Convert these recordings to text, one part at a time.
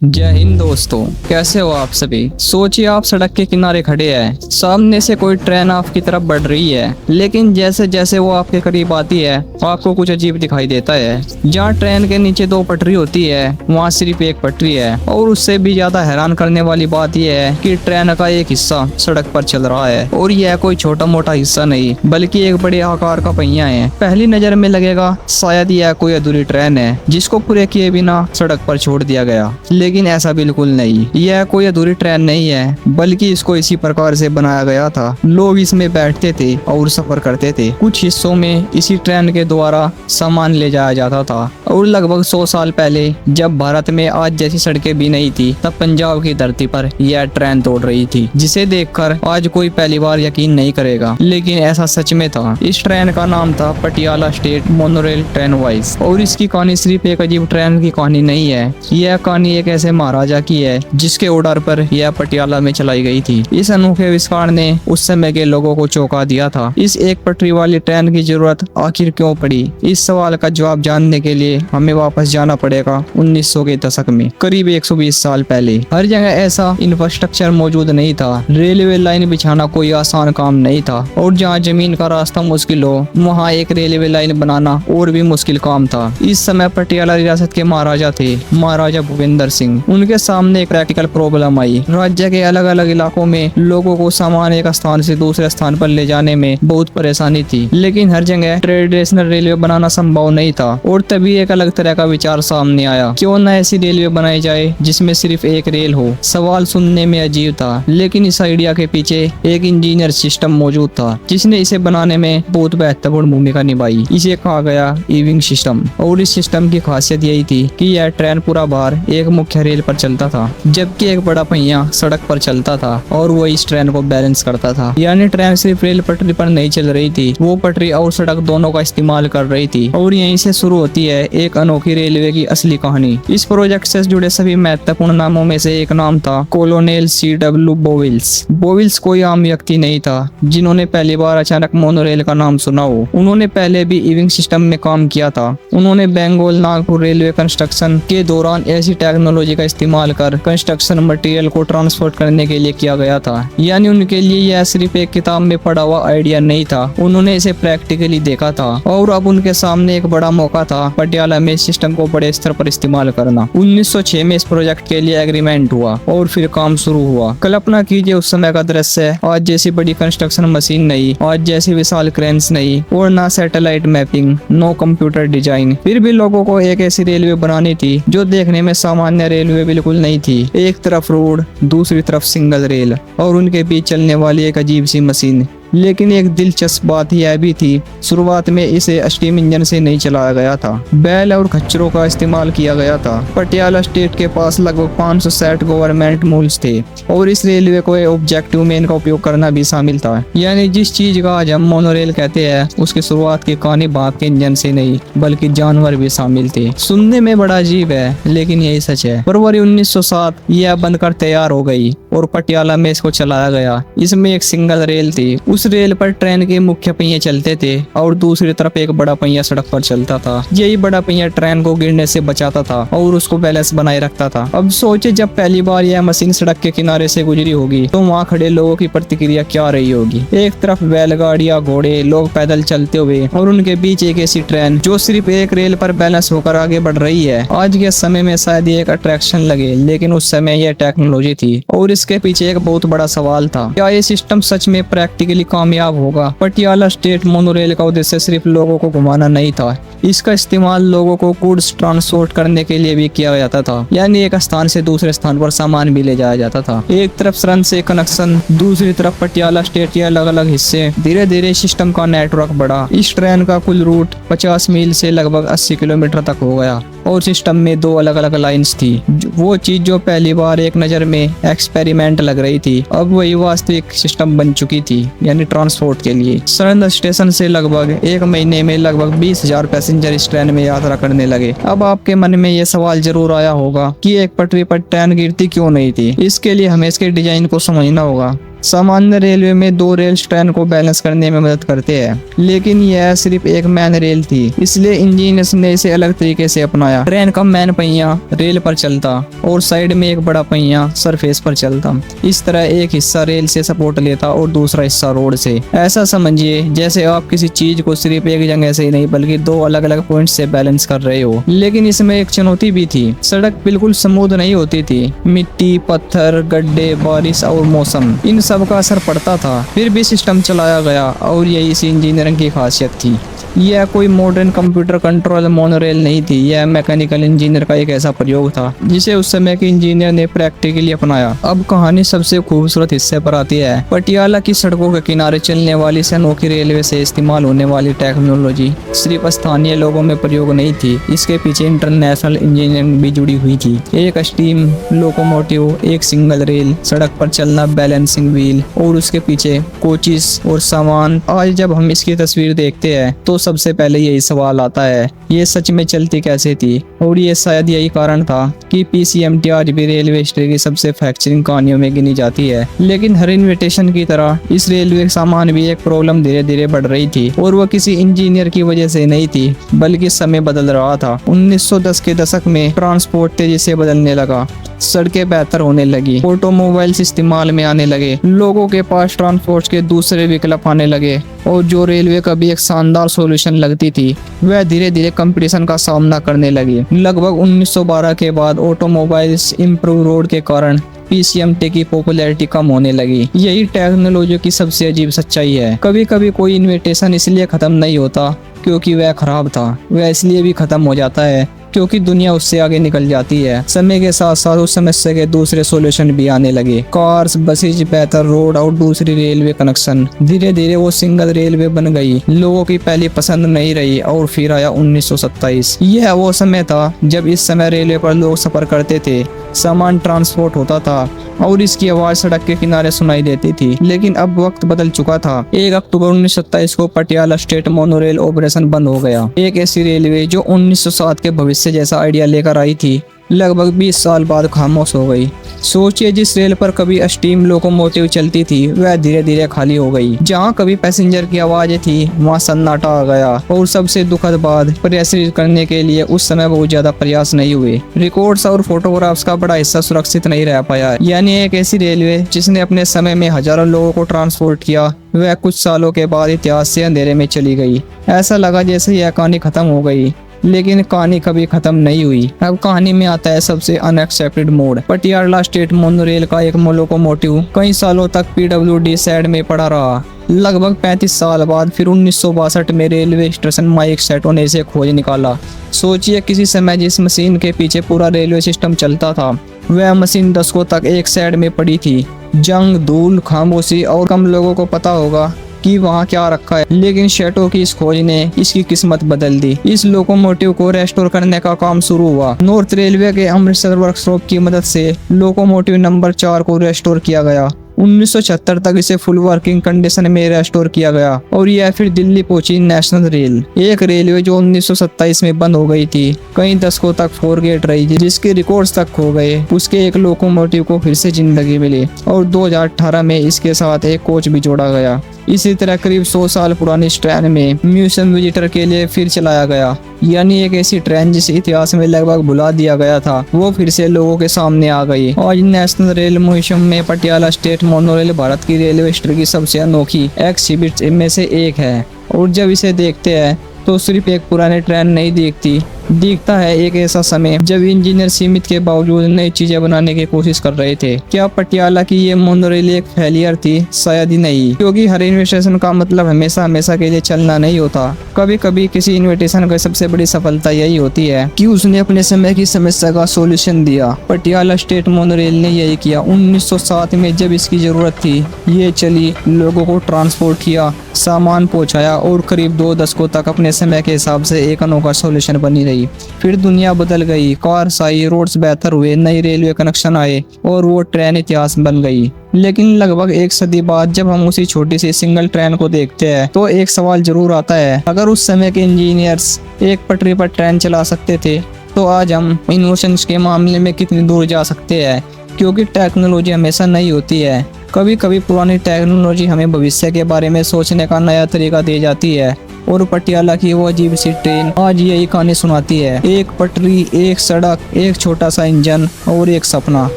जय हिंद दोस्तों, कैसे हो आप सभी। सोचिए आप सड़क के किनारे खड़े हैं, सामने से कोई ट्रेन आपकी तरफ बढ़ रही है, लेकिन जैसे जैसे वो आपके करीब आती है आपको कुछ अजीब दिखाई देता है। जहाँ ट्रेन के नीचे दो पटरी होती है वहाँ सिर्फ एक पटरी है, और उससे भी ज्यादा हैरान करने वाली बात यह है कि ट्रेन का एक हिस्सा सड़क पर चल रहा है, और यह कोई छोटा मोटा हिस्सा नहीं बल्कि एक बड़े आकार का पहिया है। पहली नजर में लगेगा शायद यह कोई अधूरी ट्रेन है जिसको पूरे किए बिना सड़क पर छोड़ दिया गया, लेकिन ऐसा बिल्कुल नहीं। यह कोई अधूरी ट्रेन नहीं है बल्कि इसको इसी प्रकार से बनाया गया था। लोग इसमें बैठते थे और सफर करते थे। कुछ हिस्सों में इसी ट्रेन के द्वारा सामान ले जाया जाता था, और लगभग 100 साल पहले जब भारत में आज जैसी सड़कें भी नहीं थी तब पंजाब की धरती पर यह ट्रेन दौड़ रही थी, जिसे देखकर आज कोई पहली बार यकीन नहीं करेगा, लेकिन ऐसा सच में था। इस ट्रेन का नाम था Patiala state monorail train wise, और इसकी कहानी सिर्फ एक अजीब ट्रेन की कहानी नहीं है। यह कहानी एक ऐसे महाराजा की है जिसके ऑर्डर पर यह पटियाला में चलाई गई थी। इस अनोखे आविष्कार ने उस समय के लोगों को चौंका दिया था। इस एक पटरी वाली ट्रेन की जरूरत आखिर क्यों पड़ी? इस सवाल का जवाब जानने के लिए हमें वापस जाना पड़ेगा 1900 के दशक में, करीब 120 साल पहले। हर जगह ऐसा इंफ्रास्ट्रक्चर मौजूद नहीं था। रेलवे लाइन बिछाना कोई आसान काम नहीं था, और जहाँ जमीन का रास्ता मुश्किल हो वहाँ एक रेलवे लाइन बनाना और भी मुश्किल काम था। इस समय पटियाला रियासत के महाराजा थे, महाराजा भूपेंद्र सिंह। उनके सामने एक प्रैक्टिकल प्रॉब्लम आई। राज्य के अलग अलग इलाकों में लोगों को सामान एक स्थान से दूसरे स्थान पर ले जाने में बहुत परेशानी थी, लेकिन हर जगह ट्रेडिशनल रेलवे बनाना संभव नहीं था। और तभी एक अलग तरह का विचार सामने आया, क्यों न ऐसी रेलवे बनाई जाए जिसमें सिर्फ एक रेल हो। सवाल सुनने में अजीब था, लेकिन इस आइडिया के पीछे एक इंजीनियर सिस्टम मौजूद था जिसने इसे बनाने में बहुत महत्वपूर्ण भूमिका निभाई। इसे कहा गया ईविंग सिस्टम, और इस सिस्टम की खासियत यही थी कि यह ट्रेन पूरा भार एक मुख्य रेल पर चलता था, जबकि एक बड़ा पहिया सड़क पर चलता था और वो इस ट्रेन को बैलेंस करता था। यानी ट्रेन सिर्फ रेल पटरी पर नहीं चल रही थी, वो पटरी और सड़क दोनों का इस्तेमाल कर रही थी। और यहीं से शुरू होती है एक अनोखी रेलवे की असली कहानी। इस प्रोजेक्ट से जुड़े सभी महत्वपूर्ण नामों में से एक नाम था कॉलोनेल C.W. बोविल्स। बोविल्स कोई आम व्यक्ति नहीं था जिन्होंने पहली बार अचानक मोनोरेल का नाम सुना हो। उन्होंने पहले भी ईविंग सिस्टम में काम किया था। उन्होंने बंगाल नागपुर रेलवे कंस्ट्रक्शन के दौरान ऐसी टेक्नोलॉजी का इस्तेमाल कर कंस्ट्रक्शन मटेरियल को ट्रांसपोर्ट करने के लिए किया गया था। यानी उनके लिए यह सिर्फ एक किताब में पढ़ा हुआ आइडिया नहीं था, उन्होंने इसे प्रैक्टिकली देखा था। और अब उनके सामने एक बड़ा मौका था पटियाला में सिस्टम को बड़े स्तर पर इस्तेमाल करना। 1906 में इस प्रोजेक्ट के लिए एग्रीमेंट हुआ और फिर काम शुरू हुआ। कल्पना कीजिए उस समय का दृश्य। आज जैसी बड़ी कंस्ट्रक्शन मशीन नहीं, आज जैसी विशाल क्रेन्स नहीं, और ना satellite mapping, no computer design. फिर भी लोगों को एक ऐसी रेलवे बनानी थी जो देखने में सामान्य रेलवे बिल्कुल नहीं थी। एक तरफ रोड, दूसरी तरफ सिंगल रेल, और उनके बीच चलने वाली एक अजीब सी मशीन। लेकिन एक दिलचस्प बात यह भी थी, शुरुआत में इसे स्टीम इंजन से नहीं चलाया गया था, बैल और खच्चरों का इस्तेमाल किया गया था। पटियाला स्टेट के पास लगभग 560 गवर्नमेंट मूल्स थे, और इस रेलवे को ऑब्जेक्टिव मेन का उपयोग करना भी शामिल था। यानी जिस चीज का आज हम मोनोरेल कहते हैं उसकी शुरुआत की कहानी भाप के इंजन से नहीं बल्कि जानवर भी शामिल थे। सुनने में बड़ा अजीब है लेकिन यही सच है। फरवरी 1907 यह बनकर तैयार हो गई और पटियाला में इसको चलाया गया। इसमें एक सिंगल रेल थी। उस रेल पर ट्रेन के मुख्य पहिए चलते थे और दूसरी तरफ एक बड़ा पहिया सड़क पर चलता था। यही बड़ा पहिया ट्रेन को गिरने से बचाता था और उसको बैलेंस बनाए रखता था। अब सोचे जब पहली बार यह मशीन सड़क के किनारे से गुजरी होगी तो वहाँ खड़े लोगों की प्रतिक्रिया क्या रही होगी। एक तरफ बैलगाड़ियां, घोड़े, लोग पैदल चलते हुए, और उनके बीच एक ऐसी ट्रेन जो सिर्फ एक रेल पर बैलेंस होकर आगे बढ़ रही है। आज के समय में शायद ये एक अट्रैक्शन लगे, लेकिन उस समय यह टेक्नोलॉजी थी। और इसके पीछे एक बहुत बड़ा सवाल था, क्या ये सिस्टम सच में प्रैक्टिकली कामयाब होगा? पटियाला स्टेट मोनोरेल का उद्देश्य सिर्फ लोगों को घुमाना नहीं था, इसका इस्तेमाल लोगों को गुड्स ट्रांसपोर्ट करने के लिए भी किया जाता था। यानी एक स्थान से दूसरे स्थान पर सामान भी ले जाया जाता था। एक तरफ सरन से कनेक्शन, दूसरी तरफ पटियाला स्टेट के अलग अलग हिस्से। धीरे धीरे सिस्टम का नेटवर्क बढ़ा। इस ट्रेन का कुल रूट 50 मील से लगभग 80 किलोमीटर तक हो गया, और सिस्टम में 2 अलग अलग लाइंस थी। वो चीज जो पहली बार एक नजर में एक्सपेरिमेंट लग रही थी अब वही वास्तविक सिस्टम बन चुकी थी, यानी ट्रांसपोर्ट के लिए। सरन स्टेशन से लगभग 1 महीने में लगभग 20,000 पैसेंजर इस ट्रेन में यात्रा करने लगे। अब आपके मन में ये सवाल जरूर आया होगा कि एक पटरी पर ट्रेन गिरती क्यों नहीं थी। इसके लिए हमें इसके डिजाइन को समझना होगा। सामान्य रेलवे में 2 रेल्स ट्रेन को बैलेंस करने में मदद करते हैं, लेकिन यह सिर्फ एक मैन रेल थी, इसलिए इंजीनियर्स ने इसे अलग तरीके से अपनाया। ट्रेन का मैन पहिया रेल पर चलता और साइड में एक बड़ा पहिया सरफेस पर चलता। इस तरह एक हिस्सा रेल से सपोर्ट लेता और दूसरा हिस्सा रोड से। ऐसा समझिए जैसे आप किसी चीज को सिर्फ एक जगह से ही नहीं बल्कि 2 अलग अलग पॉइंट से बैलेंस कर रहे हो। लेकिन इसमें एक चुनौती भी थी। सड़क बिल्कुल स्मूथ नहीं होती थी। मिट्टी, पत्थर, गड्ढे, बारिश और मौसम, इन सब का असर पड़ता था। फिर भी सिस्टम चलाया गया और यही इसी इंजीनियरिंग की खासियत थी। यह कोई मॉडर्न कंप्यूटर कंट्रोल मोनोरेल नहीं थी। यह मैकेनिकल इंजीनियर का एक ऐसा प्रयोग था जिसे उस समय के इंजीनियर ने प्रैक्टिकली अपनाया। अब कहानी सबसे खूबसूरत हिस्से पर आती है। पटियाला की सड़कों के किनारे चलने वाली इस अनोखी रेलवे से इस्तेमाल होने वाली टेक्नोलॉजी सिर्फ स्थानीय लोगों में प्रयोग नहीं थी, इसके पीछे इंटरनेशनल इंजीनियरिंग भी जुड़ी हुई थी। एक स्टीम लोकोमोटिव, एक सिंगल रेल, सड़क पर चलना, बैलेंसिंग व्हील और उसके पीछे कोचेस और सामान। आज जब हम इसकी तस्वीर देखते हैं तो सबसे पहले यही सवाल आता है, ये सच में चलती कैसे थी? और ये शायद यही कारण था कि पीसीएमटी आज भी रेलवे हिस्ट्री की सबसे फैक्चरिंग कहानियों में गिनी जाती है। लेकिन हर इन्विटेशन की तरह इस रेलवे सामान भी एक प्रॉब्लम धीरे धीरे बढ़ रही थी, और वह किसी इंजीनियर की वजह से नहीं थी बल्कि समय बदल रहा था। 1910 के दशक में ट्रांसपोर्ट तेजी से बदलने लगा, सड़कें बेहतर होने लगी, ऑटोमोबाइल्स इस्तेमाल में आने लगे, लोगों के पास ट्रांसपोर्ट के दूसरे विकल्प आने लगे, और जो रेलवे का भी एक शानदार सॉल्यूशन लगती थी वह धीरे धीरे कंपटीशन का सामना करने लगी। लगभग 1912 के बाद ऑटोमोबाइल्स इम्प्रूव रोड के कारण पीसीएमटी की पॉपुलैरिटी कम होने लगी। यही टेक्नोलॉजी की सबसे अजीब सच्चाई है। कभी कभी कोई इन्विटेशन इसलिए खत्म नहीं होता क्योंकि वह खराब था, वह इसलिए भी खत्म हो जाता है क्योंकि दुनिया उससे आगे निकल जाती है। समय के साथ साथ उस समस्या के दूसरे सॉल्यूशन भी आने लगे। कार्स, बसेज, बेहतर रोड और दूसरी रेलवे कनेक्शन। धीरे धीरे वो सिंगल रेलवे बन गई। लोगों की पहली पसंद नहीं रही और फिर आया 1927। यह वो समय था जब इस समय रेलवे पर लोग सफर करते थे, सामान ट्रांसपोर्ट होता था और इसकी आवाज सड़क के किनारे सुनाई देती थी। लेकिन अब वक्त बदल चुका था। 1 अक्टूबर 1927 को पटियाला स्टेट मोनोरेल ऑपरेशन बंद हो गया। एक ऐसी रेलवे जो 1907 के भविष्य जैसा आइडिया लेकर आई थी, लगभग 20 साल बाद खामोश हो गई। सोचिए, जिस रेल पर कभी स्टीम लोकोमोटिव चलती थी वह धीरे धीरे खाली हो गई। जहां कभी पैसेंजर की आवाजें थी वहां सन्नाटा आ गया। और सबसे दुखद बात, प्रयासित करने के लिए उस समय बहुत ज्यादा प्रयास नहीं हुए। रिकॉर्ड्स और फोटोग्राफ्स का बड़ा हिस्सा सुरक्षित नहीं रह पाया। यानी एक ऐसी रेलवे जिसने अपने समय में हजारों लोगों को ट्रांसपोर्ट किया, वह कुछ सालों के बाद इतिहास से अंधेरे में चली गई। ऐसा लगा जैसे यह कहानी खत्म हो गई, लेकिन कहानी कभी खत्म नहीं हुई। अब कहानी में आता है सबसे unexpected mode. Patiala state monorail का एक लोकोमोटिव कई सालों तक पीडब्ल्यूडी साइड में पड़ा रहा। लगभग 35 साल बाद फिर 1962 में रेलवे स्टेशन माइक सेटों ने इसे खोज निकाला। सोचिए, किसी समय जिस मशीन के पीछे पूरा रेलवे सिस्टम चलता था, वह मशीन दशकों तक एक साइड में पड़ी थी। जंग, धूल, खामोशी और कम लोगों को पता होगा कि वहाँ क्या रखा है। लेकिन शेटो की इस खोज ने इसकी किस्मत बदल दी। इस लोकोमोटिव को रेस्टोर करने का काम शुरू हुआ। नॉर्थ रेलवे के अमृतसर वर्कशॉप की मदद से लोकोमोटिव नंबर 4 को रेस्टोर किया गया। 1976 तक इसे फुल वर्किंग कंडीशन में रेस्टोर किया गया और यह फिर दिल्ली पहुंची नेशनल रेल, एक रेलवे जो 1927 में बंद हो गई थी, कई दशकों तक फॉरगेट रही, जिसके रिकॉर्ड्स तक खो गए। उसके एक लोकोमोटिव को फिर से जिंदगी मिली और 2018 में इसके साथ एक कोच भी जोड़ा गया। इसी तरह करीब 100 साल पुरानी इस ट्रेन में म्यूजियम विजिटर के लिए फिर चलाया गया। यानी एक ऐसी ट्रेन जिसे इतिहास में लगभग भुला दिया गया था, वो फिर से लोगों के सामने आ गई। आज नेशनल रेल म्यूजियम में पटियाला स्टेट मोनोरेल भारत की रेलवे हिस्ट्री की सबसे अनोखी एक्सिबिट में से एक है। और जब इसे देखते हैं तो सिर्फ एक पुरानी ट्रेन नहीं दिखता है एक ऐसा समय जब इंजीनियर सीमित के बावजूद नई चीजें बनाने की कोशिश कर रहे थे। क्या पटियाला की ये मोनोरेल एक फेलियर थी? शायद ही नहीं, क्योंकि हर इन्विटेशन का मतलब हमेशा के लिए चलना नहीं होता। कभी कभी किसी इन्विटेशन की सबसे बड़ी सफलता यही होती है कि उसने अपने समय की समस्या का सॉल्यूशन दिया। पटियाला स्टेट मोनोरेल ने यही किया। 1907 में जब इसकी जरूरत थी, ये चली, लोगों को ट्रांसपोर्ट किया, सामान पहुंचाया और करीब 2 दशकों तक अपने समय के हिसाब से एक अनोखा सॉल्यूशन बनी रही। फिर दुनिया बदल गई, कार्स आई, रोड्स बेहतर हुए, नई रेलवे कनेक्शन आए और वो ट्रेन इतिहास बन गई। लेकिन लगभग 1 सदी बाद जब हम उसी छोटी सी सिंगल ट्रेन को देखते हैं तो एक सवाल जरूर आता है, अगर उस समय के इंजीनियर्स एक पटरी पर ट्रेन चला सकते थे तो आज हम इनोवेशंस के मामले में कितनी दूर जा सकते हैं? क्योंकि टेक्नोलॉजी हमेशा नई होती है। कभी कभी पुरानी टेक्नोलॉजी हमें भविष्य के बारे में सोचने का नया तरीका दे जाती है। और पटियाला की वो अजीब सी ट्रेन आज यही कहानी सुनाती है। एक पटरी, एक सड़क, एक छोटा सा इंजन और एक सपना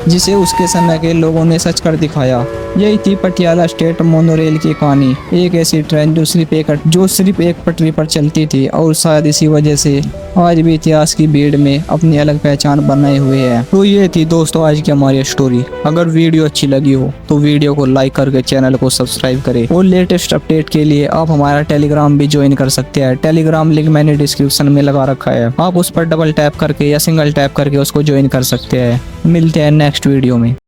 जिसे उसके समय के लोगों ने सच कर दिखाया। यही थी पटियाला स्टेट मोनोरेल की कहानी। एक ऐसी ट्रेन जो सिर्फ एक पटरी पर चलती थी और शायद इसी वजह से आज भी इतिहास की भीड़ में अपनी अलग पहचान बनाए हुए है। तो ये थी दोस्तों आज की हमारी स्टोरी। अगर वीडियो अच्छी लगी हो तो वीडियो को लाइक करके चैनल को सब्सक्राइब करें और लेटेस्ट अपडेट के लिए आप हमारा टेलीग्राम भी ज्वाइन कर सकते हैं। टेलीग्राम लिंक मैंने डिस्क्रिप्शन में लगा रखा है, आप उस पर डबल टैप करके या सिंगल टैप करके उसको ज्वाइन कर सकते हैं। मिलते हैं नेक्स्ट वीडियो में।